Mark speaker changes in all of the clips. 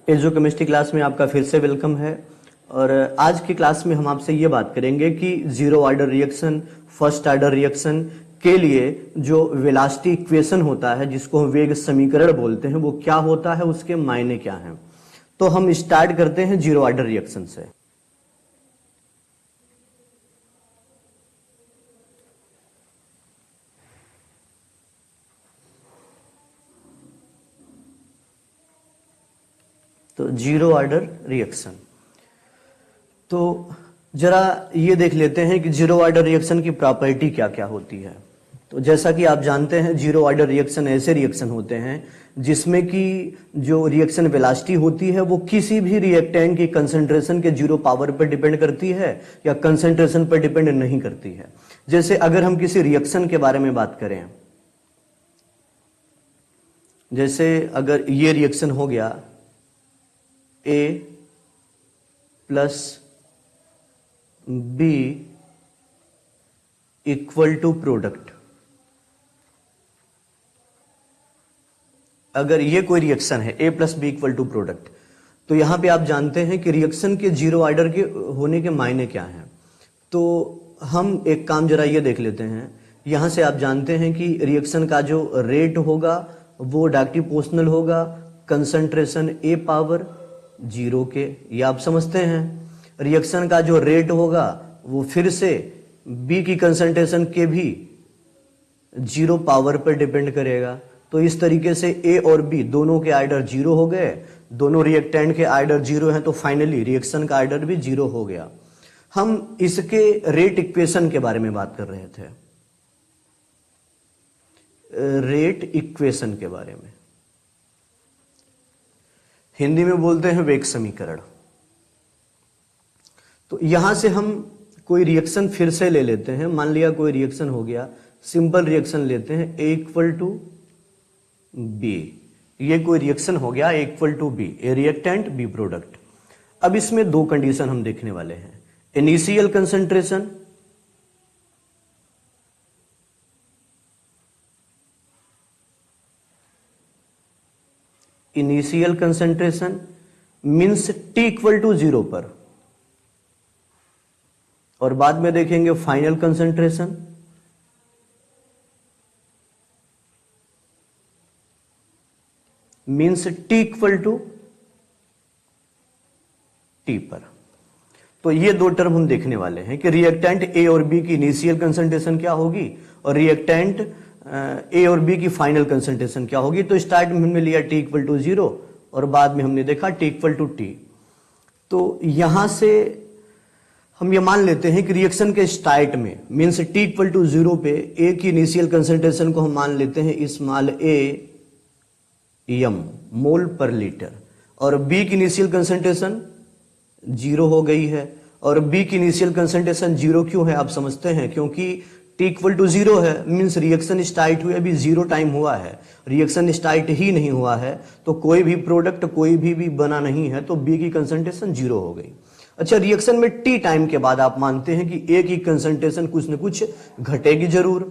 Speaker 1: एजोकेमिस्ट्री class में आपका फिर से वेलकम है। और आज की क्लास में हम आपसे ये बात करेंगे कि zero order reaction, first order reaction के लिए जो वेलोसिटी इक्वेशन होता है, जिसको हम वेग समीकरण बोलते हैं, वो क्या होता है, उसके मायने क्या हैं। तो हम स्टार्ट करते हैं जीरो ऑर्डर रिएक्शन से। तो जीरो ऑर्डर रिएक्शन, तो जरा ये देख लेते हैं कि जीरो ऑर्डर रिएक्शन की प्रॉपर्टी क्या क्या होती है। तो जैसा कि आप जानते हैं, जीरो ऑर्डर रिएक्शन ऐसे रिएक्शन होते हैं जिसमें कि जो रिएक्शन वेलोसिटी होती है वो किसी भी रिएक्टेंट की कंसंट्रेशन के जीरो पावर पर डिपेंड करती है या कंसंट्रेशन पर डिपेंड नहीं करती है। जैसे अगर हम किसी रिएक्शन के बारे में बात करें, जैसे अगर ये रिएक्शन हो गया A plus B equal to product, अगर ये कोई रिएक्शन है A plus B equal to product, तो यहां पे आप जानते हैं कि रिएक्शन के जीरो ऑर्डर के होने के मायने क्या हैं। तो हम एक काम जरा ये देख लेते हैं। यहां से आप जानते हैं कि रिएक्शन का जो रेट होगा वो डायरेक्टली प्रोपोर्शनल होगा कंसंट्रेशन A पावर जीरो के, ये आप समझते हैं। रिएक्शन का जो रेट होगा वो फिर से B की कंसंट्रेशन के भी जीरो पावर पर डिपेंड करेगा। तो इस तरीके से A और B दोनों के आर्डर जीरो हो गए, दोनों रिएक्टेंट के आर्डर जीरो हैं, तो फाइनली रिएक्शन का आर्डर भी जीरो हो गया। हम इसके रेट इक्वेशन के बारे में बात कर रहे थे, रेट इक्वेशन के बारे में, हिंदी में बोलते हैं वेग समीकरण। तो यहां से हम कोई रिएक्शन फिर से ले लेते हैं। मान लिया कोई रिएक्शन हो गया, सिंपल रिएक्शन लेते हैं A इक्वल टू बी, ये कोई रिएक्शन हो गया A equal to B, A reactant B product. अब इसमें दो कंडीशन हम देखने वाले हैं, initial concentration initial concentration means T equal to zero पर, और बाद में देखेंगे final concentration means T equal to T पर। तो ये दो टर्म हम देखने वाले हैं कि रिएक्टेंट A और B की इनिशियल कंसंट्रेशन क्या होगी और रिएक्टेंट A और B की फाइनल कंसंट्रेशन क्या होगी। तो स्टार्ट में हमने लिया T इक्वल टू जीरो और बाद में हमने देखा T इक्वल टू T। तो यहां से हम ये मान लेते हैं कि रिएक्शन के स्टार्ट में means T equal to zero पे A की इनिशियल कंसंट्रेशन को हम मान लेते हैं स्मॉल a m मोल पर लीटर, और B की इनिशियल कंसंट्रेशन जीरो हो गई है। और B की इनिशियल कंसंट्रेशन जीरो क्यों है आप समझते हैं, क्योंकि T इक्वल टू जीरो है मीन्स रिएक्शन स्टार्ट हुए अभी जीरो टाइम हुआ है, रिएक्शन स्टार्ट ही नहीं हुआ है, तो कोई भी प्रोडक्ट कोई भी बना नहीं है, तो B की कंसंट्रेशन जीरो हो गई। अच्छा, रिएक्शन में T टाइम के बाद आप मानते हैं कि A की कंसंट्रेशन कुछ न कुछ घटेगी जरूर,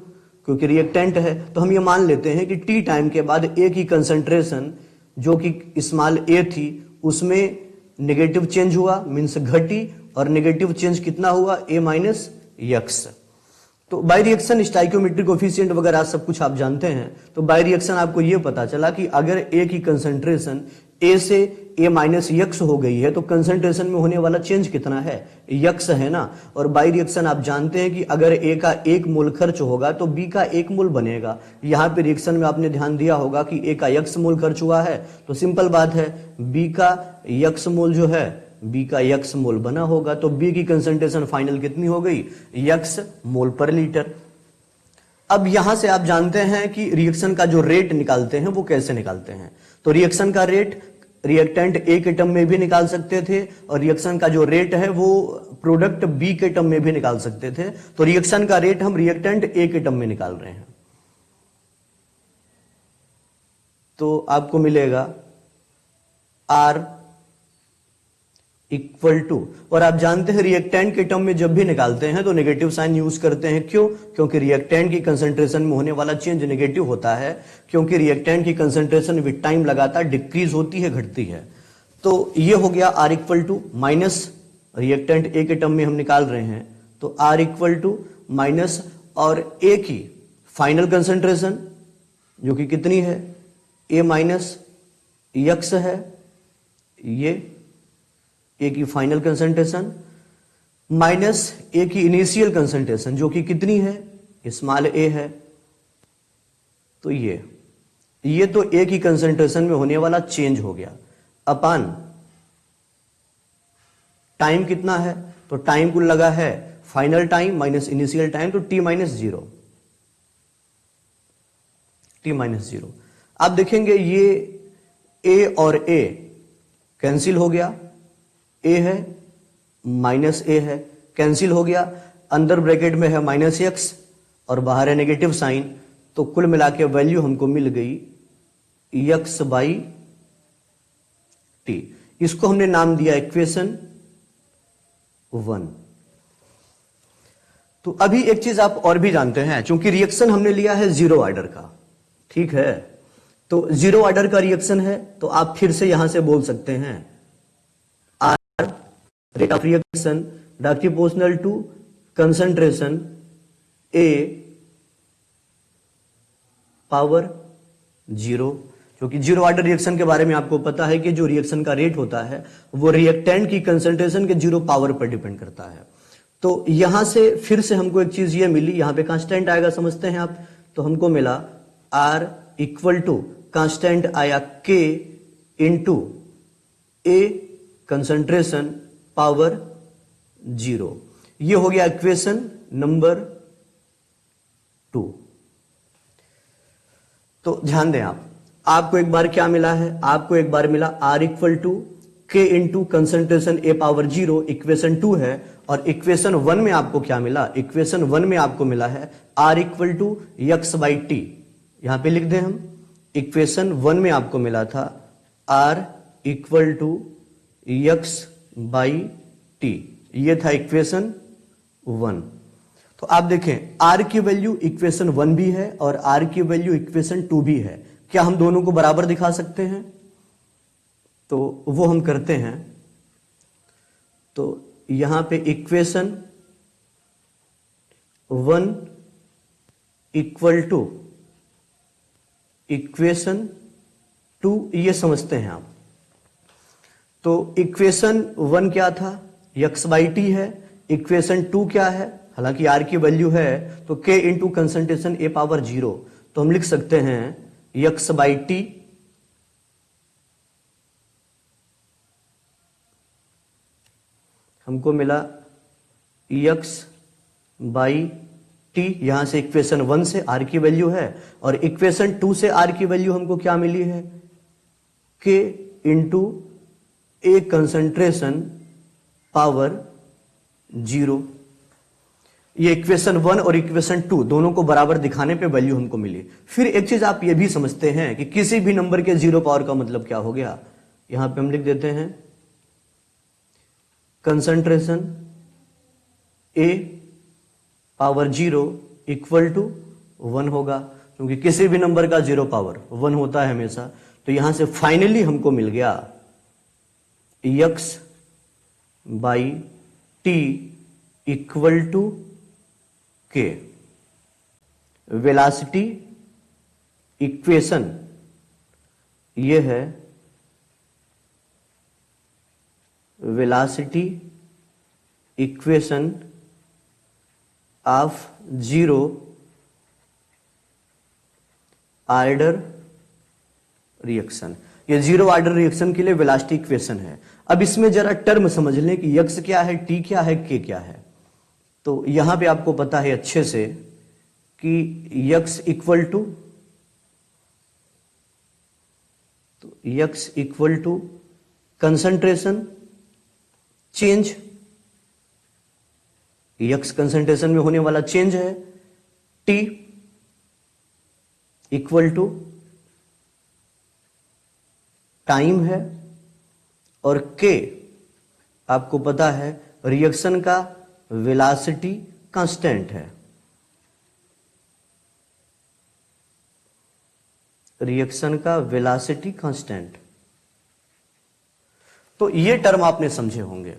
Speaker 1: क्योंकि रिएक्टेंट है। तो हम ये मान लेते हैं कि T टाइम के बाद A की कंसंट्रेशन जो कि स्मॉल a थी उसमें नेगेटिव चेंज हुआ मीन्स घटी, और नेगेटिव चेंज कितना हुआ A माइनस एक्स। तो बाय रिएक्शन स्टाइकियोमेट्रिक कोफिशिएंट वगैरह सब कुछ आप जानते हैं। तो बाय रिएक्शन आपको यह पता चला कि अगर A की कंसंट्रेशन A से A माइनस यक्स हो गई है तो कंसंट्रेशन में होने वाला चेंज कितना है, यक्स है ना। और बाय रिएक्शन आप जानते हैं कि अगर A का एक मोल खर्च होगा तो B का एक मोल बनेगा। यहां पे रिएक्शन में आपने ध्यान दिया होगा कि A का यक्स मोल खर्च हुआ है, तो सिंपल बात है B का यक्स मोल जो है B का यक्स मोल बना होगा। तो B की कंसंट्रेशन फाइनल कितनी हो गई, यक्स मोल पर लीटर। अब यहां से आप जानते हैं कि रिएक्शन का जो रेट निकालते हैं वो कैसे निकालते हैं। तो रिएक्शन का रेट रिएक्टेंट A के टर्म में भी निकाल सकते थे, और रिएक्शन का जो रेट है वो प्रोडक्ट B के टर्म में भी निकाल सकते थे। तो रिएक्शन का रेट हम रिएक्टेंट A के टर्म में निकाल रहे हैं। तो आपको मिलेगा R इक्वल टू, और आप जानते हैं रिएक्टेंट के टर्म में जब भी निकालते हैं तो नेगेटिव साइन यूज करते हैं। क्यों, क्योंकि रिएक्टेंट की कंसंट्रेशन में होने वाला चेंज नेगेटिव होता है, क्योंकि रिएक्टेंट की कंसंट्रेशन विद टाइम लगातार डिक्रीज होती है, घटती है। तो ये हो गया R equal to minus, reactant A के टर्म में हम निकाल रहे हैं, तो R इक्वल टू माइनस और A की फाइनल कंसंट्रेशन जो कि कितनी है, A माइनस यक्स है, ये A की फाइनल कंसंट्रेशन माइनस A की इनिशियल कंसंट्रेशन जो कि कितनी है, स्मॉल a है। तो ये तो A की कंसंट्रेशन में होने वाला चेंज हो गया अपान टाइम कितना है, तो टाइम कुल लगा है final time minus initial time, तो t minus zero, t minus zero. आप देखेंगे ये a और a कैंसिल हो गया, a है माइनस a है, कैंसिल हो गया, अंदर ब्रैकेट में है माइनस एक्स और बाहर है नेगेटिव साइन, तो कुल मिला के वैल्यू हमको मिल गई x बाई टी। इसको हमने नाम दिया इक्वेशन 1। तो अभी एक चीज आप और भी जानते हैं, चूंकि रिएक्शन हमने लिया है जीरो ऑर्डर का, ठीक है, तो जीरो ऑर्डर का रिएक्शन है, तो आप फिर से यहां से बोल सकते हैं R rate of reaction directly proportional to concentration A power zero. क्योंकि जीरो ऑर्डर रिएक्शन के बारे में आपको पता है कि जो रिएक्शन का रेट होता है वो रिएक्टेंट की कंसंट्रेशन के जीरो पावर पर डिपेंड करता है। तो यहां से फिर से हमको एक चीज ये मिली, यहां पे कांस्टेंट आएगा, समझते हैं आप, तो हमको मिला आर इक्वल टू कांस्टेंट आया के इंटू ए कंसंट्रेशन पावर जीरो। ये हो गया इक्वेशन नंबर 2। तो ध्यान दें आपको एक बार क्या मिला है, आपको एक बार मिला R इक्वल टू के into concentration A power zero, equation 2 है। और इक्वेशन 1 में आपको क्या मिला, इक्वेशन 1 में आपको मिला है R equal to x by t. यहां पे लिख दें हम, इक्वेशन 1 में आपको मिला था R equal to x by t, ये था इक्वेशन 1। तो आप देखें R की वैल्यू इक्वेशन 1 भी है और R की वैल्यू इक्वेशन 2 भी है, क्या हम दोनों को बराबर दिखा सकते हैं? तो वो हम करते हैं। तो यहां पे इक्वेशन 1 इक्वल टू इक्वेशन 2 ये समझते हैं आप। तो इक्वेशन 1 क्या था, यक्स बाई टी है, इक्वेशन 2 क्या है, हालांकि R की वैल्यू है तो K into concentration A power zero, तो हम लिख सकते हैं यक्स बाई टी हमको मिला यक्स बाई टी, यहां से इक्वेशन 1 से R की वैल्यू है, और इक्वेशन 2 से R की वैल्यू हमको क्या मिली है, K इंटू ए कंसंट्रेशन पावर जीरो। ये इक्वेशन 1 और इक्वेशन 2 दोनों को बराबर दिखाने पे वैल्यू हमको मिली। फिर एक चीज आप ये भी समझते हैं कि किसी भी नंबर के जीरो पावर का मतलब क्या हो गया, यहां पे हम लिख देते हैं concentration A power zero equal to 1 होगा, क्योंकि किसी भी नंबर का जीरो पावर 1 होता है हमेशा। तो यहां से फाइनली हमको मिल गया x by t equal to K. Velocity equation ये है velocity equation of zero order reaction. ये जीरो ऑर्डर रिएक्शन के लिए वेलासिटी इक्वेशन है। अब इसमें जरा टर्म समझ लें कि यक्स क्या है, टी क्या है, के क्या है। तो यहां पे आपको पता है अच्छे से कि यक्स इक्वल टू, तो x equal to concentration change, x concentration में होने वाला चेंज है, टी इक्वल टू टाइम है, और के आपको पता है रिएक्शन का वेलासिटी कांस्टेंट है। रिएक्शन का वेलासिटी कांस्टेंट। तो ये टर्म आपने समझे होंगे।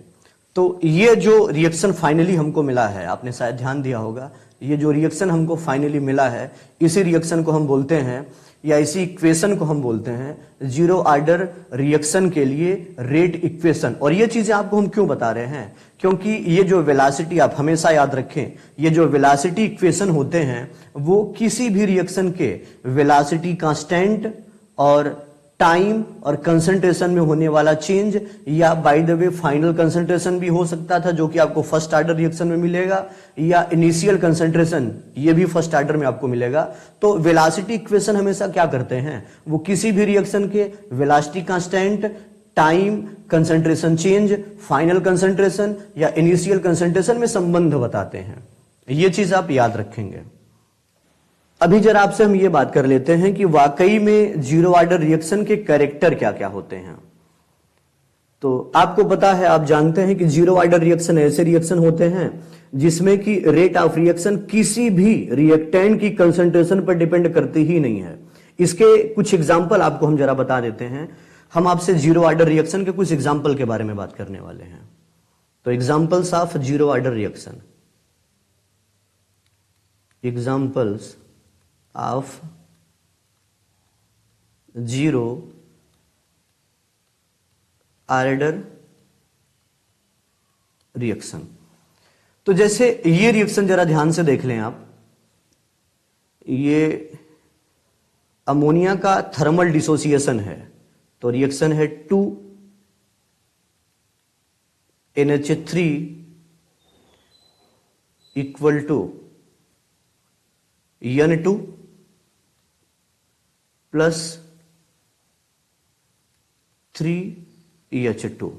Speaker 1: तो ये जो रिएक्शन फाइनली हमको मिला है, आपने शायद ध्यान दिया होगा, ये जो रिएक्शन हमको फाइनली मिला है, इसी रिएक्शन को हम बोलते हैं, या इसी इक्वेशन को हम बोलते हैं जीरो ऑर्डर रिएक्शन के लिए रेट इक्वेशन। और ये चीजें आपको हम क्यों बता रहे हैं, क्योंकि ये जो वेलोसिटी, आप हमेशा याद रखें, ये जो वेलोसिटी इक्वेशन होते हैं वो किसी भी रिएक्शन के वेलोसिटी कांस्टेंट और टाइम और कंसंट्रेशन में होने वाला चेंज, या by the way final concentration भी हो सकता था जो कि आपको फर्स्ट ऑर्डर रिएक्शन में मिलेगा, या इनिशियल कंसंट्रेशन, ये भी फर्स्ट ऑर्डर में आपको मिलेगा। तो वेलोसिटी इक्वेशन हमेशा क्या करते हैं, वो किसी भी रिएक्शन के velocity constant, time, concentration change, final concentration या इनिशियल कंसंट्रेशन में संबंध बताते हैं। ये चीज आप याद रखेंगे। अभी जरा आपसे हम ये बात कर लेते हैं कि वाकई में जीरो ऑर्डर रिएक्शन के कैरेक्टर क्या क्या होते हैं। तो आपको पता है, आप जानते हैं कि जीरो ऑर्डर रिएक्शन ऐसे रिएक्शन होते हैं जिसमें कि रेट ऑफ रिएक्शन किसी भी रिएक्टेंट की कंसंट्रेशन पर डिपेंड करती ही नहीं है। इसके कुछ एग्जाम्पल आपको हम जरा बता देते हैं। हम आपसे जीरो ऑर्डर रिएक्शन के कुछ एग्जाम्पल के बारे में बात करने वाले हैं। तो examples of zero order reaction, examples of zero order reaction. तो जैसे ये रिएक्शन जरा ध्यान से देख लें आप, ये अमोनिया का थर्मल डिसोसिएशन है। तो रिएक्शन है 2NH3 equal to N2 plus 3EH2।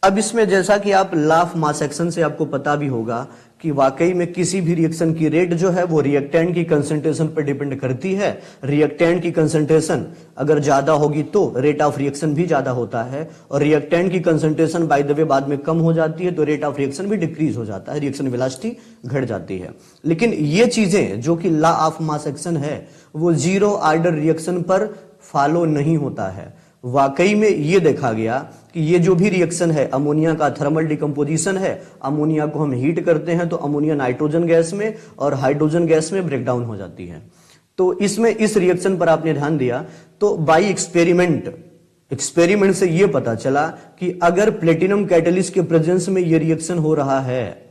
Speaker 1: अब इसमें जैसा कि आप लॉ ऑफ मास एक्शन से आपको पता भी होगा कि वाकई में किसी भी रिएक्शन की रेट जो है वो रिएक्टेंट की कंसंट्रेशन पर डिपेंड करती है। रिएक्टेंट की कंसंट्रेशन अगर ज्यादा होगी तो रेट ऑफ रिएक्शन भी ज्यादा होता है, और रिएक्टेंट की कंसंट्रेशन बाय द वे बाद में कम हो जाती है तो रेट ऑफ रिएक्शन भी डिक्रीज हो जाता है, रिएक्शन वेलोसिटी घट जाती है। लेकिन ये चीजें जो कि लॉ ऑफ मास एक्शन है वो जीरो ऑर्डर रिएक्शन पर फॉलो नहीं होता है। वाकई में ये देखा गया कि ये जो भी रिएक्शन है, अमोनिया का थर्मल डिकम्पोजिशन है, अमोनिया को हम हीट करते हैं तो अमोनिया नाइट्रोजन गैस में और हाइड्रोजन गैस में ब्रेक डाउन हो जाती है। तो इसमें इस रिएक्शन पर आपने ध्यान दिया तो बाई एक्सपेरिमेंट से ये पता चला कि अगर प्लेटिनम कैटलिस्ट के प्रेजेंस में ये रिएक्शन हो रहा है,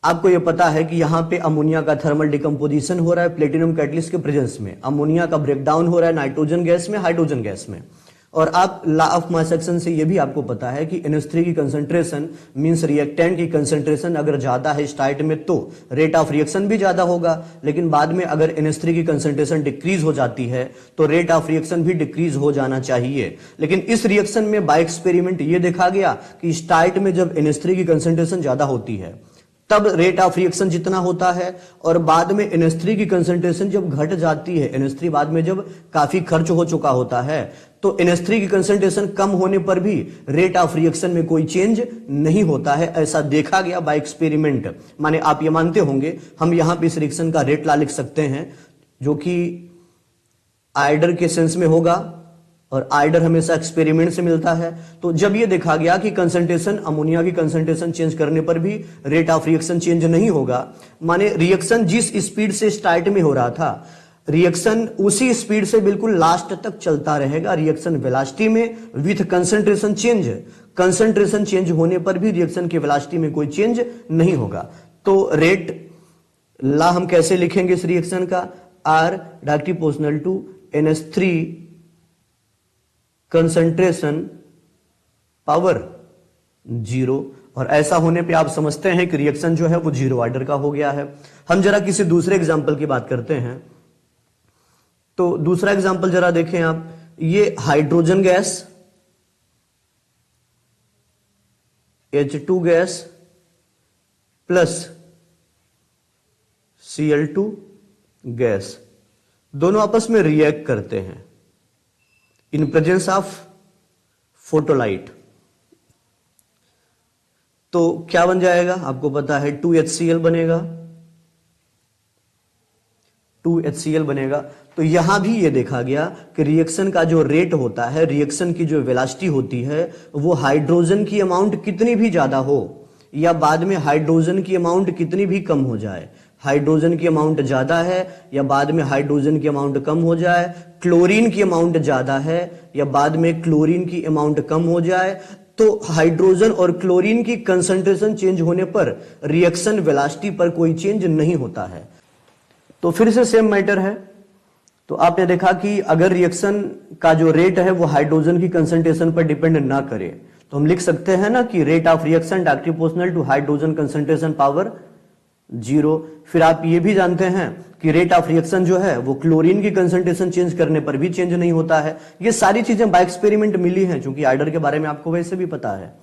Speaker 1: आपको यह पता है कि यहां पे अमोनिया का थर्मल डिकम्पोजिशन हो रहा है प्लेटिनम कैटलिस्ट के प्रेजेंस में, अमोनिया का ब्रेकडाउन हो रहा है नाइट्रोजन गैस में, हाइड्रोजन गैस में। और आप लॉ ऑफ मास एक्शन से यह भी आपको पता है कि NH3 की कंसंट्रेशन मींस रिएक्टेंट की कंसंट्रेशन अगर ज्यादा है स्टार्ट में तो रेट ऑफ रिएक्शन भी ज्यादा होगा, लेकिन बाद में अगर NH3 की कंसंट्रेशन डिक्रीज हो जाती है तो रेट ऑफ रिएक्शन भी डिक्रीज हो जाना चाहिए। लेकिन इस रिएक्शन में बाय एक्सपेरिमेंट ये देखा गया कि स्टार्ट में जब NH3 की कंसंट्रेशन ज्यादा होती है तब रेट ऑफ रिएक्शन जितना होता है, और बाद में NH3 की कंसंट्रेशन जब घट जाती है, NH3 बाद में जब काफी खर्च हो चुका होता है तो NH3 की कंसंट्रेशन कम होने पर भी रेट ऑफ रिएक्शन में कोई चेंज नहीं होता है। ऐसा देखा गया बाय एक्सपेरिमेंट। माने आप ये मानते होंगे हम यहां पे इस रिएक्शन का रेट ला लिख सकते हैं जो कि आइडर के सेंस में होगा, और आइडर हमेशा एक्सपेरिमेंट से मिलता है। तो जब ये देखा गया कि कंसंट्रेशन, अमोनिया की कंसंट्रेशन चेंज करने पर भी रेट ऑफ रिएक्शन चेंज नहीं होगा, माने रिएक्शन जिस स्पीड से स्टार्ट में हो रहा था रिएक्शन उसी स्पीड से बिल्कुल लास्ट तक चलता रहेगा, रिएक्शन वेलोसिटी में with concentration change. Concentration change होने पर भी रिएक्शन की वेलोसिटी में कोई चेंज नहीं होगा। तो रेट ला हम कैसे लिखेंगे इस रिएक्शन का, R directly proportional to NH3 concentration power 0। और ऐसा होने पे आप समझते हैं कि रिएक्शन जो है वो जीरो ऑर्डर का हो गया है। हम जरा किसी दूसरे एग्जांपल की बात करते हैं। तो दूसरा एग्जांपल जरा देखें आप, ये hydrogen gas, H2 gas plus Cl2 gas, दोनों आपस में रिएक्ट करते हैं इन प्रेजेंस ऑफ फोटोलाइट। तो क्या बन जाएगा आपको पता है, 2HCl बनेगा 2HCl बनेगा। तो यहां भी ये देखा गया कि रिएक्शन का जो रेट होता है, रिएक्शन की जो वेलोसिटी होती है, वो हाइड्रोजन की अमाउंट कितनी भी ज्यादा हो या बाद में हाइड्रोजन की अमाउंट कितनी भी कम हो जाए, हाइड्रोजन की अमाउंट ज्यादा है या बाद में हाइड्रोजन की अमाउंट कम हो जाए, क्लोरीन की अमाउंट ज्यादा है या बाद में क्लोरीन की अमाउंट कम हो जाए, तो हाइड्रोजन और क्लोरीन की कंसंट्रेशन चेंज होने पर रिएक्शन वेलोसिटी पर कोई चेंज नहीं होता है। तो फिर से सेम मैटर है। तो आपने देखा कि अगर रिएक्शन का जो रेट है वो हाइड्रोजन की कंसंट्रेशन पर डिपेंड ना करे, तो हम लिख सकते हैं ना कि rate of reaction directly proportional to hydrogen concentration power 0। फिर आप ये भी जानते हैं कि रेट ऑफ रिएक्शन जो है वो क्लोरीन की कंसंट्रेशन चेंज करने पर भी चेंज नहीं होता है। ये सारी चीजें बाय एक्सपेरिमेंट मिली हैं, क्योंकि आइडर के बारे में आपको वैसे भी पता है।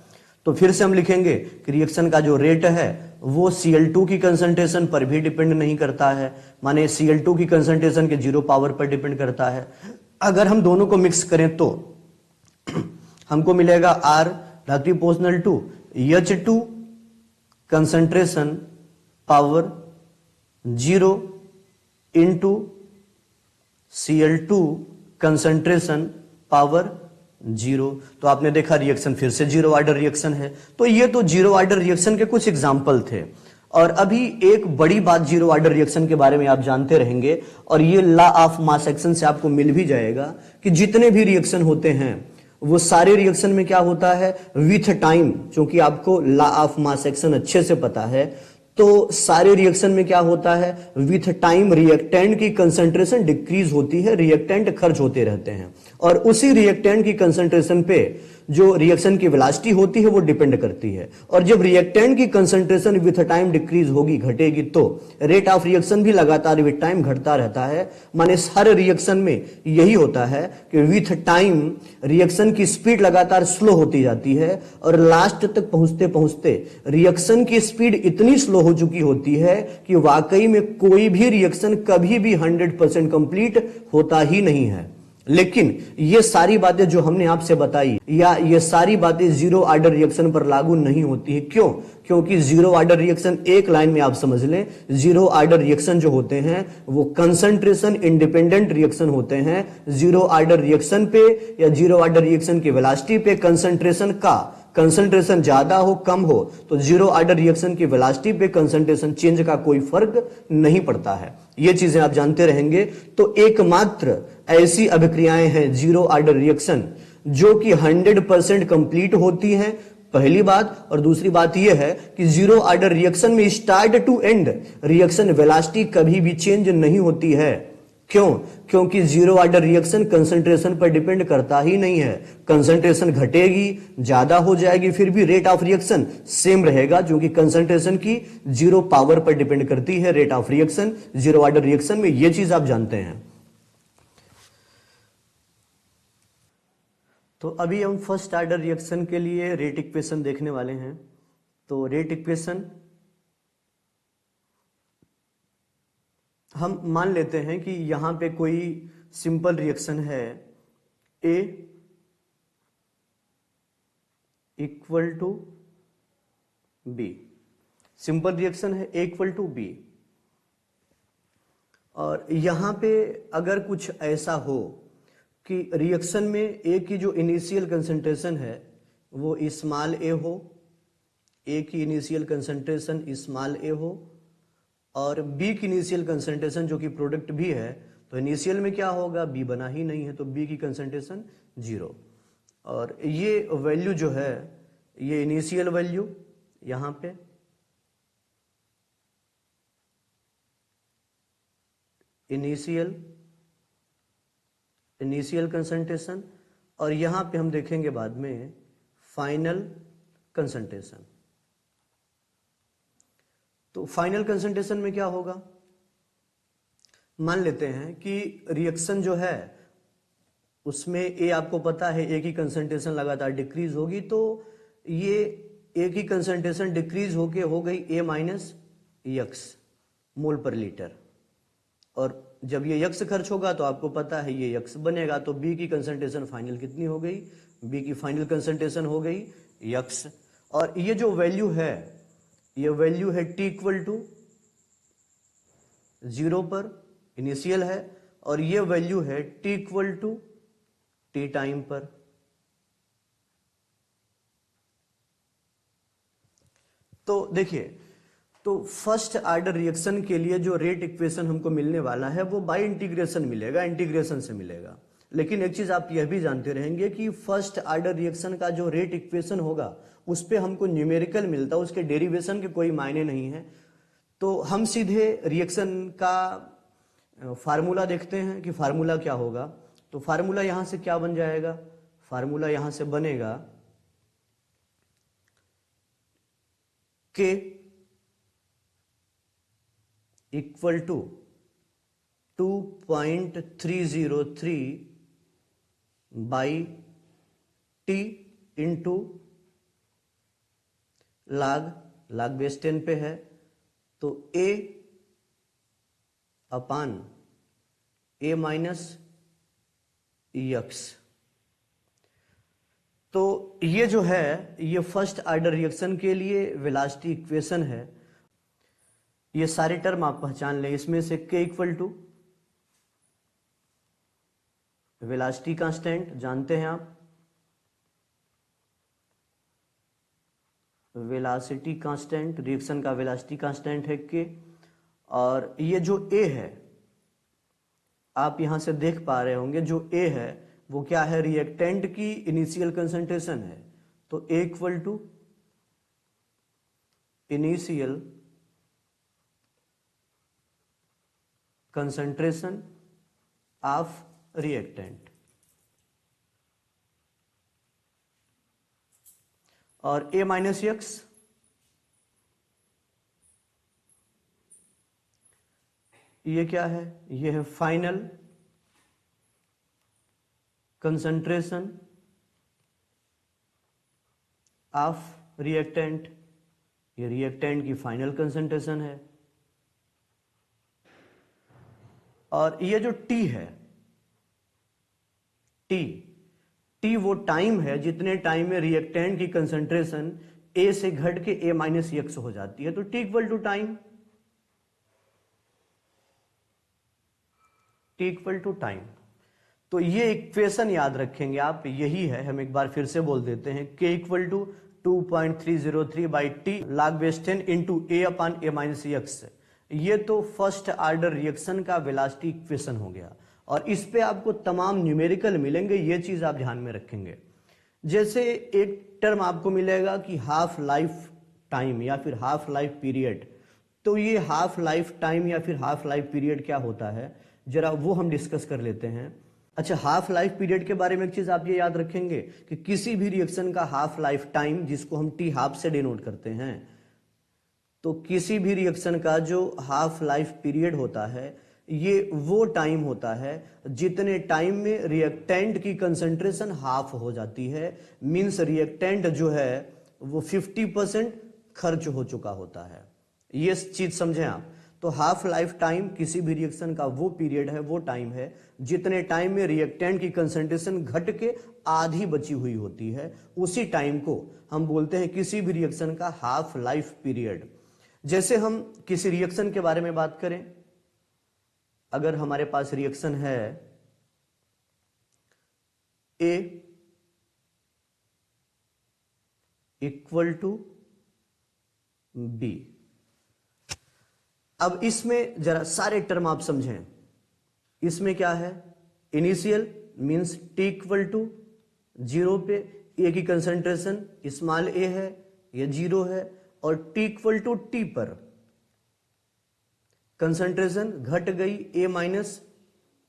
Speaker 1: तो फिर से हम लिखेंगे कि रिएक्शन का जो रेट है वो Cl2 की कंसंट्रेशन पर भी डिपेंड नहीं करता है, माने Cl2 की कंसंट्रेशन के 0 पावर पर डिपेंड करता है। अगर हम दोनों को मिक्स करें तो हमको मिलेगा R directly proportional to H2 concentration power 0 into Cl2 concentration power 0। तो आपने देखा रिएक्शन फिर से जीरो ऑर्डर रिएक्शन है। तो ये तो जीरो ऑर्डर रिएक्शन के कुछ एग्जाम्पल थे। और अभी एक बड़ी बात जीरो ऑर्डर रिएक्शन के बारे में आप जानते रहेंगे, और ये लॉ ऑफ मास एक्शन से आपको मिल भी जाएगा कि जितने भी रिएक्शन होते हैं वो सारे रिएक्शन में क्या होता है, विथ टाइम, क्योंकि आपको लॉ ऑफ मास एक्शन अच्छे से पता है, तो सारे रिएक्शन में क्या होता है, विथ टाइम रिएक्टेंट की कंसंट्रेशन डिक्रीज होती है, रिएक्टेंट खर्च होते रहते हैं, और उसी रिएक्टेंट की कंसंट्रेशन पे जो रिएक्शन की वेलोसिटी होती है वो डिपेंड करती है। और जब रिएक्टेंट की कंसंट्रेशन विथ टाइम डिक्रीज होगी, घटेगी, तो रेट ऑफ रिएक्शन भी लगातार विथ टाइम घटता रहता है। माने हर रिएक्शन में यही होता है कि विथ टाइम रिएक्शन की स्पीड लगातार स्लो होती जाती है, और लास्ट तक पहुंचते पहुंचते रिएक्शन की स्पीड इतनी स्लो हो चुकी होती है कि वाकई में कोई भी रिएक्शन कभी भी 100% कंप्लीट होता ही नहीं है। लेकिन ये सारी बातें जो हमने आपसे बताई, या ये सारी बातें जीरो ऑर्डर रिएक्शन पर लागू नहीं होती है। क्यों? क्योंकि जीरो ऑर्डर रिएक्शन, एक लाइन में आप समझ लें, जीरो ऑर्डर रिएक्शन जो होते हैं वो कंसंट्रेशन इंडिपेंडेंट रिएक्शन होते हैं। जीरो ऑर्डर रिएक्शन पे या जीरो ऑर्डर रिएक्शन की वेलोसिटी पे कंसंट्रेशन ज्यादा हो कम हो, तो जीरो ऑर्डर रिएक्शन की वेलोसिटी पे कंसंट्रेशन चेंज का कोई फर्क नहीं पड़ता है। ये चीजें आप जानते रहेंगे। तो एकमात्र ऐसी अभिक्रियाएं हैं जीरो ऑर्डर रिएक्शन जो कि 100% कंप्लीट होती हैं, पहली बात। और दूसरी बात यह है कि जीरो ऑर्डर रिएक्शन में start to end reaction velocity कभी भी चेंज नहीं होती है। क्यों? क्योंकि जीरो ऑर्डर रिएक्शन कंसंट्रेशन पर डिपेंड करता ही नहीं है। कंसंट्रेशन घटेगी, ज्यादा हो जाएगी, फिर भी रेट ऑफ रिएक्शन सेम रहेगा, क्योंकि कंसंट्रेशन की 0 पावर पर डिपेंड करती है rate of reaction zero order reaction में। यह चीज आप जानते हैं। तो अभी हम फर्स्ट ऑर्डर रिएक्शन के लिए रेट इक्वेशन देखने वाले हैं। तो रेट इक्वेशन हम मान लेते हैं कि यहां पे कोई सिंपल रिएक्शन है, A equal to B। Simple reaction है A इक्वल टू B, और यहां पे अगर कुछ ऐसा हो कि रिएक्शन में A की जो इनिशियल कंसंट्रेशन है वो स्मॉल a हो, A की इनिशियल कंसंट्रेशन स्मॉल a हो, और B की इनिशियल कंसंट्रेशन जो कि प्रोडक्ट भी है, तो इनिशियल में क्या होगा, B बना ही नहीं है, तो B की कंसंट्रेशन 0। और ये वैल्यू जो है, ये इनिशियल वैल्यू यहां पे इनिशियल कंसंट्रेशन, और यहां पे हम देखेंगे बाद में फाइनल कंसंट्रेशन। तो फाइनल कंसंट्रेशन में क्या होगा, मान लेते हैं कि रिएक्शन जो है उसमें A आपको पता है A की कंसंट्रेशन लगातार डिक्रीज होगी, तो ये A की कंसंट्रेशन डिक्रीज होके हो गई A माइनस यक्स मोल पर लीटर, और जब ये यक्स खर्च होगा तो आपको पता है ये यक्स बनेगा। तो B की कंसंट्रेशन फाइनल कितनी हो गई, B की फाइनल कंसंट्रेशन हो गई यक्स। और ये जो वैल्यू है, ये वैल्यू है T इक्वल टू 0 पर इनिशियल है, और ये वैल्यू है t equal to t time पर। तो देखिए, तो फर्स्ट ऑर्डर रिएक्शन के लिए जो रेट इक्वेशन हमको मिलने वाला है वो बाय इंटीग्रेशन मिलेगा, इंटीग्रेशन से मिलेगा। लेकिन एक चीज आप यह भी जानते रहेंगे कि फर्स्ट ऑर्डर रिएक्शन का जो रेट इक्वेशन होगा उस पे हमको न्यूमेरिकल मिलता है, उसके डेरिवेशन के कोई मायने नहीं है। तो हम सीधे रिएक्शन का फार्मूला देखते हैं कि फार्मूला क्या होगा। तो फार्मूला यहां से क्या बन जाएगा, फार्मूला यहां से बनेगा K equal to 2.303 by t into log base 10 पे है, तो A upon A minus x. तो ये जो है ये फर्स्ट ऑर्डर रिएक्शन के लिए वेलोसिटी इक्वेशन है। ये सारे टर्म आप पहचान लें, इसमें से K equal to velocity constant जानते हैं आप, वेलोसिटी कांस्टेंट, रिएक्शन का वेलोसिटी कांस्टेंट है K। और ये जो A है आप यहां से देख पा रहे होंगे, जो A है वो क्या है, रिएक्टेंट की इनिशियल कंसंट्रेशन है। तो A equal to initial concentration of reactant, और A माइनस एक्स ये क्या है, ये है फाइनल कंसंट्रेशन ऑफ रिएक्टेंट, ये रिएक्टेंट की फाइनल कंसंट्रेशन है। और ये जो T है, T वो टाइम है जितने टाइम में रिएक्टेंट की कंसंट्रेशन A से घट के A माइनस एक्स हो जाती है। तो T equal to time, T equal to time. तो ये इक्वेशन याद रखेंगे आप, यही है, हम एक बार फिर से बोल देते हैं, K equal to 2.303 by T log base 10 into A upon A minus x. ये तो फर्स्ट ऑर्डर रिएक्शन का वेलोसिटी इक्वेशन हो गया, और इस पे आपको तमाम न्यूमेरिकल मिलेंगे, ये चीज आप ध्यान में रखेंगे। जैसे एक टर्म आपको मिलेगा कि हाफ लाइफ टाइम या फिर हाफ लाइफ पीरियड। तो ये हाफ लाइफ टाइम या फिर हाफ लाइफ पीरियड क्या होता है, जरा वो हम डिस्कस कर लेते हैं। अच्छा, हाफ लाइफ पीरियड के बारे में एक चीज आप ये याद रखेंगे कि किसी भी रिएक्शन का हाफ लाइफ टाइम, जिसको हम टी हाफ से डिनोट करते हैं, तो किसी भी रिएक्शन का जो हाफ लाइफ पीरियड होता है ये वो टाइम होता है जितने टाइम में रिएक्टेंट की कंसंट्रेशन हाफ हो जाती है। मींस रिएक्टेंट जो है वो 50% खर्च हो चुका होता है। ये चीज समझें आप। तो हाफ लाइफ टाइम किसी भी रिएक्शन का वो पीरियड है, वो टाइम है जितने टाइम में रिएक्टेंट की कंसंट्रेशन घट के आधी बची हुई होती है, उसी टाइम को हम बोलते हैं किसी भी रिएक्शन का हाफ लाइफ पीरियड। जैसे हम किसी रिएक्शन के बारे में बात करें, अगर हमारे पास रिएक्शन है A इक्वल टू B, अब इसमें जरा सारे टर्म आप समझें। इसमें क्या है, initial means T equal to 0 पे A की कंसंट्रेशन स्मॉल a है, ये 0 है, और T इक्वल टू T पर कंसंट्रेशन घट गई, A माइनस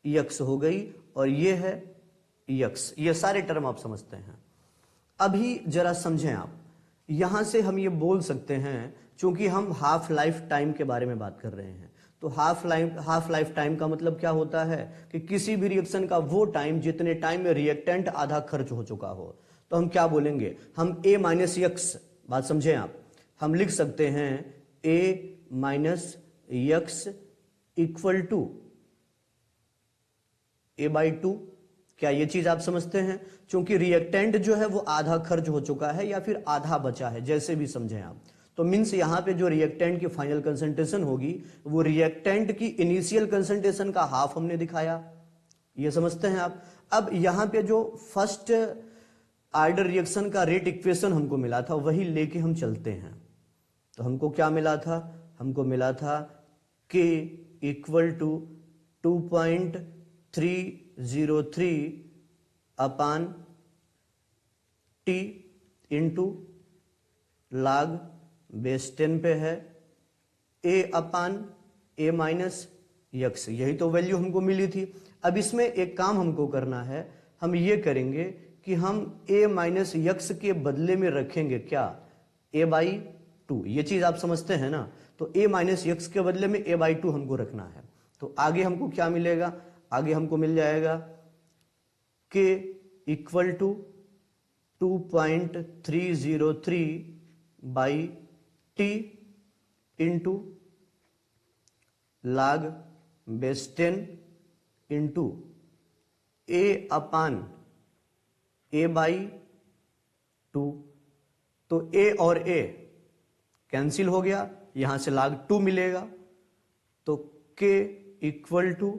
Speaker 1: एक्स हो गई, और ये है एक्स। ये सारे टर्म आप समझते हैं। अभी जरा समझें आप, यहां से हम ये बोल सकते हैं, चूंकि हम हाफ लाइफ टाइम के बारे में बात कर रहे हैं, तो हाफ लाइफ टाइम का मतलब क्या होता है कि किसी भी रिएक्शन का वो टाइम जितने टाइम में रिएक्टेंट आधा खर्च हो चुका हो। तो हम क्या बोलेंगे, हम A माइनस एक्स, बात समझें आप, हम लिख सकते हैं A minus x equal to A/2। क्या ये चीज आप समझते हैं? क्योंकि रिएक्टेंट जो है वो आधा खर्च हो चुका है या फिर आधा बचा है, जैसे भी समझें आप। तो तो मीन्स यहां पे जो रिएक्टेंट की फाइनल कंसंट्रेशन होगी वो रिएक्टेंट की इनिशियल कंसंट्रेशन का हाफ हमने दिखाया, ये समझते हैं आप। अब यहां पे जो फर्स्ट ऑर्डर रिएक्शन का रेट इक्वेशन हमको मिला था वही लेके हम चलते हैं। तो हमको क्या मिला था, हमको मिला था K equal to 2.303 upon T into log base 10 पे है A upon A minus x, यही तो वैल्यू हमको मिली थी। अब इसमें एक काम हमको करना है, हम ये करेंगे कि हम A माइनस यक्स के बदले में रखेंगे क्या, A बाई 2, ये चीज आप समझते हैं ना। तो A माइनस यक्स के बदले में A बाई 2 हमको रखना है। तो आगे हमको क्या मिलेगा, आगे हमको मिल जाएगा K equal to 2.303 by T into log base 10 into A upon A by 2। तो A और A कैंसिल हो गया, यहां से log 2 मिलेगा। तो K equal to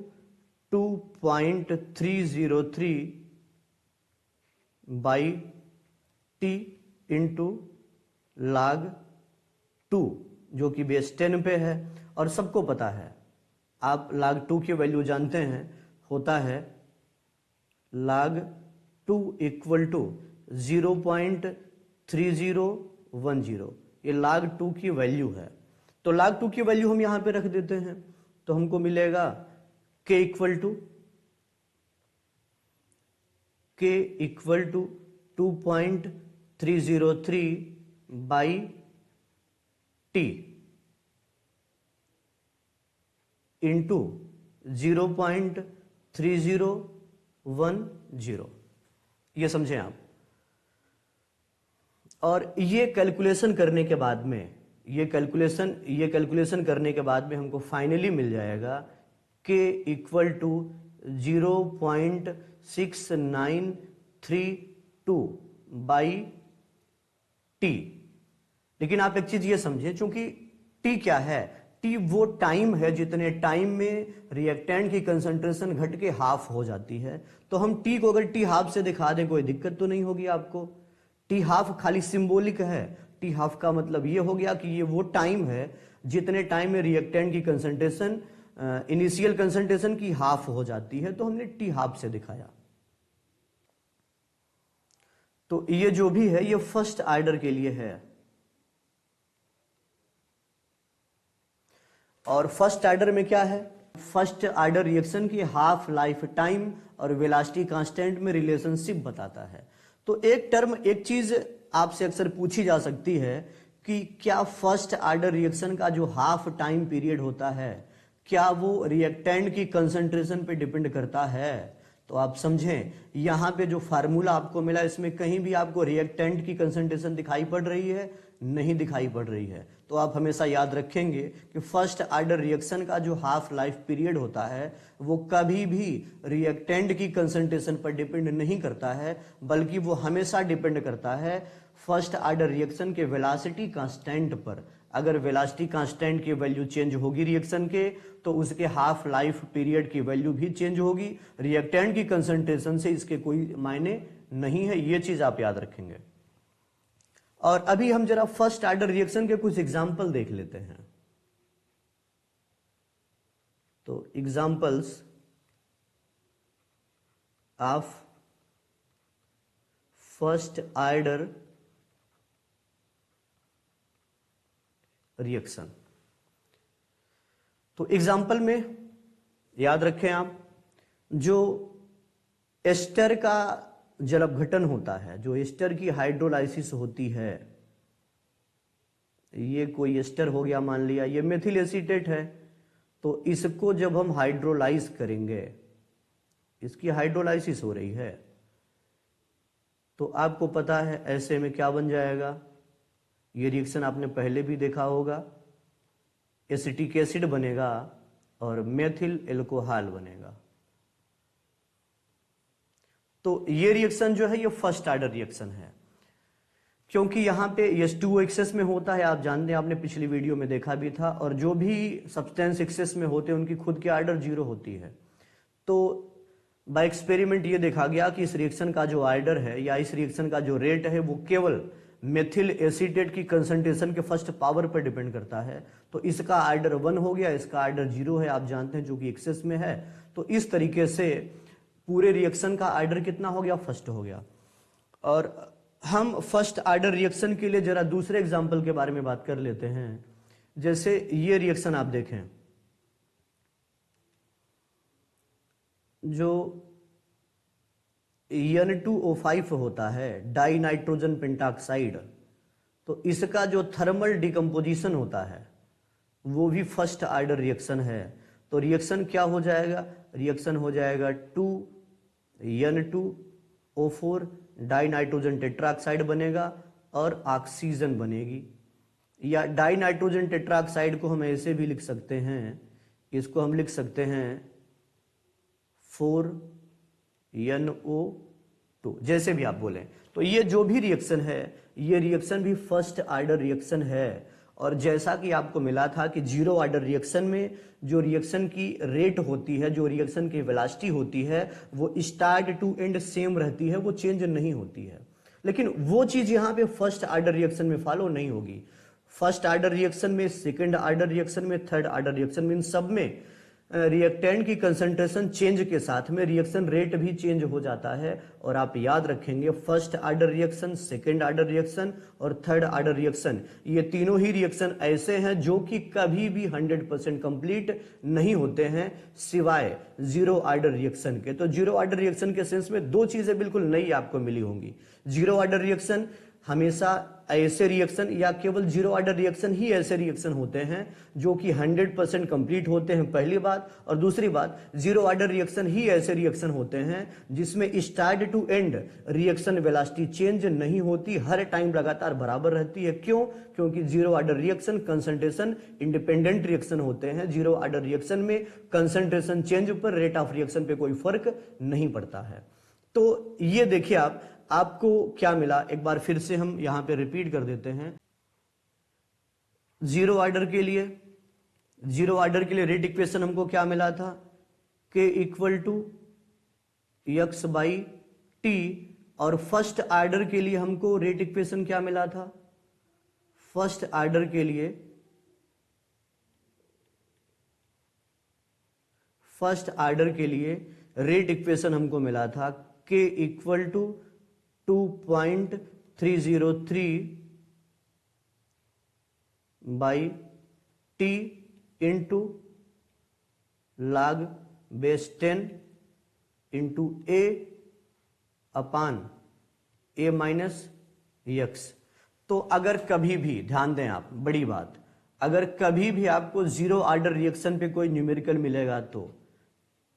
Speaker 1: 2.303 by T into log 2 जो कि बेस 10 पे है। और सबको पता है, आप log 2 की वैल्यू जानते हैं, होता है log 2 इक्वल टू 0.3010, ये log 2 की वैल्यू है। तो log 2 की वैल्यू हम यहां पे रख देते हैं, तो हमको मिलेगा K equal to 2.303 by T into 0.3010, ये समझें आप। और ये कैलकुलेशन करने के बाद में, ये कैलकुलेशन करने के बाद में हमको फाइनली मिल जाएगा K equal to 0.6932 by T। लेकिन आप एक चीज ये समझे, चूंकि T क्या है, T वो टाइम है जितने टाइम में रिएक्टेंट की कंसंट्रेशन घट के हाफ हो जाती है। तो हम T को अगर T हाफ से दिखा दें कोई दिक्कत तो नहीं होगी आपको। T हाफ खाली सिंबॉलिक है। T हाफ का मतलब ये हो गया कि ये वो टाइम है जितने टाइम में रिएक्टेंट की कंसंट्रेशन इनिशियल कंसंट्रेशन की हाफ हो जाती है, तो हमने T हाफ से दिखाया। तो ये जो भी है ये फर्स्ट ऑर्डर के लिए है। और फर्स्ट ऑर्डर में क्या है, फर्स्ट ऑर्डर रिएक्शन की हाफ लाइफ टाइम और वेलोसिटी कांस्टेंट में रिलेशनशिप बताता है। तो एक टर्म, एक चीज आपसे अक्सर पूछी जा सकती है कि क्या फर्स्ट ऑर्डर रिएक्शन का जो हाफ टाइम पीरियड होता है, क्या वो रिएक्टेंट की कंसंट्रेशन पे डिपेंड करता है। तो आप समझें, यहां पे जो फार्मूला आपको मिला इसमें कहीं भी आपको रिएक्टेंट की कंसंट्रेशन दिखाई पड़ रही है, नहीं दिखाई पड़ रही है। तो आप हमेशा याद रखेंगे कि फर्स्ट ऑर्डर रिएक्शन का जो हाफ लाइफ पीरियड होता है वो कभी भी रिएक्टेंट की कंसंट्रेशन पर डिपेंड नहीं करता है, बल्कि वो हमेशा डिपेंड करता है फर्स्ट ऑर्डर रिएक्शन के वेलोसिटी कांस्टेंट पर। अगर वेलोसिटी कांस्टेंट की वैल्यू चेंज होगी रिएक्शन के, तो उसके हाफ लाइफ पीरियड की वैल्यू भी चेंज होगी। रिएक्टेंट की कंसंट्रेशन से इसके कोई मायने नहीं है, ये चीज आप याद रखेंगे। और अभी हम जरा फर्स्ट ऑर्डर रिएक्शन के कुछ एग्जाम्पल देख लेते हैं। तो examples of first order reaction. तो एग्जाम्पल में याद रखें आप, जो एस्टर का जल अपघटन होता है, जो एस्टर की हाइड्रोलाइसिस होती है, ये कोई एस्टर हो गया, मान लिया ये मेथिल एसीटेट है, तो इसको जब हम हाइड्रोलाइज करेंगे, इसकी हाइड्रोलाइसिस हो रही है, तो आपको पता है ऐसे में क्या बन जाएगा। ये रिएक्शन आपने पहले भी देखा होगा, एसिटिक एसिड बनेगा और मेथिल एल्कोहल बनेगा। तो ये रिएक्शन जो है ये फर्स्ट ऑर्डर रिएक्शन है। क्योंकि यहाँ पे H2O एक्सेस में होता है, आप जानते हैं, आपने पिछली वीडियो में देखा भी था, और जो भी सब्सटेंस एक्सेस में होते हैं उनकी खुद की आर्डर 0 होती है। तो बाय एक्सपेरिमेंट ये देखा गया कि इस रिएक्शन का जो आर्डर है या इस रिएक्शन का जो रेट है वो केवल मेथिल एसीटेट की कंसंट्रेशन के फर्स्ट पावर पर डिपेंड करता है। तो इसका आर्डर 1 हो गया, इसका आर्डर 0 है, आप जानते हैं, जो कि एक्सेस में है। तो इस तरीके से पूरे रिएक्शन का आर्डर कितना हो गया, फर्स्ट हो गया। और हम फर्स्ट आर्डर रिएक्शन के लिए जरा दूसरे एग्जाम्पल के बारे में बात कर लेते हैं। जैसे ये रिएक्शन आप देखें, जो N2O5 होता है, डाई नाइट्रोजन पेंटाक्साइड, तो इसका जो थर्मल डिकम्पोजिशन होता है वो भी फर्स्ट आर्डर रिएक्शन है। तो रिएक्शन क्या हो जाएगा, रिएक्शन हो जाएगा 2N2O4 डाई नाइट्रोजन टेट्राक्साइड बनेगा और ऑक्सीजन बनेगी। या डाई नाइट्रोजन टेट्राक्साइड को हम ऐसे भी लिख सकते हैं, इसको हम लिख सकते हैं 4NO2, जैसे भी आप बोलें। तो ये जो भी रिएक्शन है, ये रिएक्शन भी फर्स्ट आर्डर रिएक्शन है। और जैसा कि आपको मिला था कि जीरो आर्डर रिएक्शन में जो रिएक्शन की रेट होती है, जो रिएक्शन की वेलोसिटी होती है, वो स्टार्ट टू एंड सेम रहती है, वो चेंज नहीं होती है। लेकिन वो चीज यहां पे फर्स्ट आर्डर रिएक्शन में फॉलो नहीं होगी। फर्स्ट आर्डर रिएक्शन में, सेकंड आर्डर रिएक्शन में, थर्ड आर्डर रिएक्शन में, इन सब में रिएक्टेंट की कंसंट्रेशन चेंज के साथ में रिएक्शन रेट भी चेंज हो जाता है। और आप याद रखेंगे, first order reaction, second order reaction और थर्ड आर्डर रिएक्शन, ये तीनों ही रिएक्शन ऐसे हैं जो कि कभी भी 100% कंप्लीट नहीं होते हैं, सिवाय जीरो आर्डर रिएक्शन के। तो जीरो आर्डर रिएक्शन के सेंस में दो चीजें बिल्कुल नई आपको मिली होंगी। जीरो आर्डर रिएक्शन हमेशा ऐसे रिएक्शन, या केवल जीरो आर्डर रिएक्शन ही ऐसे रिएक्शन होते हैं जो कि 100% कंप्लीट होते हैं, पहली बात। और दूसरी बात, जीरो आर्डर रिएक्शन ही ऐसे रिएक्शन होते हैं जिसमें start to end reaction velocity change नहीं होती, हर टाइम लगातार बराबर रहती है। क्यों? क्योंकि zero order reaction concentration independent reaction होते हैं। जीरो आर्डर रिएक्शन में कंसंट्रेशन चेंज पर, रेट ऑफ रिएक्शन पे कोई फर्क नहीं पड़ता है। तो ये देखिए आपको क्या मिला, एक बार फिर से हम यहां पे रिपीट कर देते हैं। जीरो आर्डर के लिए रेट इक्वेशन हमको क्या मिला था, K = X बाई टी। और फर्स्ट आर्डर के लिए हमको रेट इक्वेशन क्या मिला था, फर्स्ट आर्डर के लिए रेट इक्वेशन हमको मिला था K = 2.303 by t into log base 10 into A/A minus x. तो अगर कभी भी, ध्यान दें आप, बड़ी बात, अगर कभी भी आपको जीरो आर्डर रिएक्शन पे कोई न्यूमेरिकल मिलेगा तो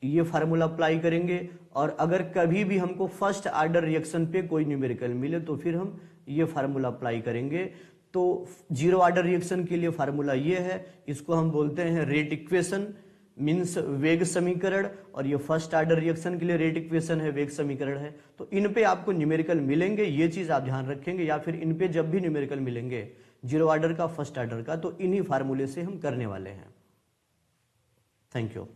Speaker 1: ये फार्मूला अप्लाई करेंगे, और अगर कभी भी हमको फर्स्ट आर्डर रिएक्शन पे कोई न्यूमेरिकल मिले तो फिर हम ये फार्मूला अप्लाई करेंगे। तो जीरो आर्डर रिएक्शन के लिए फार्मूला ये है, इसको हम बोलते हैं रेट इक्वेशन, मीन्स वेग समीकरण, और ये फर्स्ट आर्डर रिएक्शन के लिए रेट इक्वेशन है, वेग समीकरण है। तो इन पे आपको न्यूमेरिकल मिलेंगे, ये चीज आप ध्यान रखेंगे, या फिर इन पे जब भी न्यूमेरिकल मिलेंगे जीरो आर्डर का, फर्स्ट आर्डर का, तो इन्हीं फार्मूले से हम करने वाले हैं। Thank you.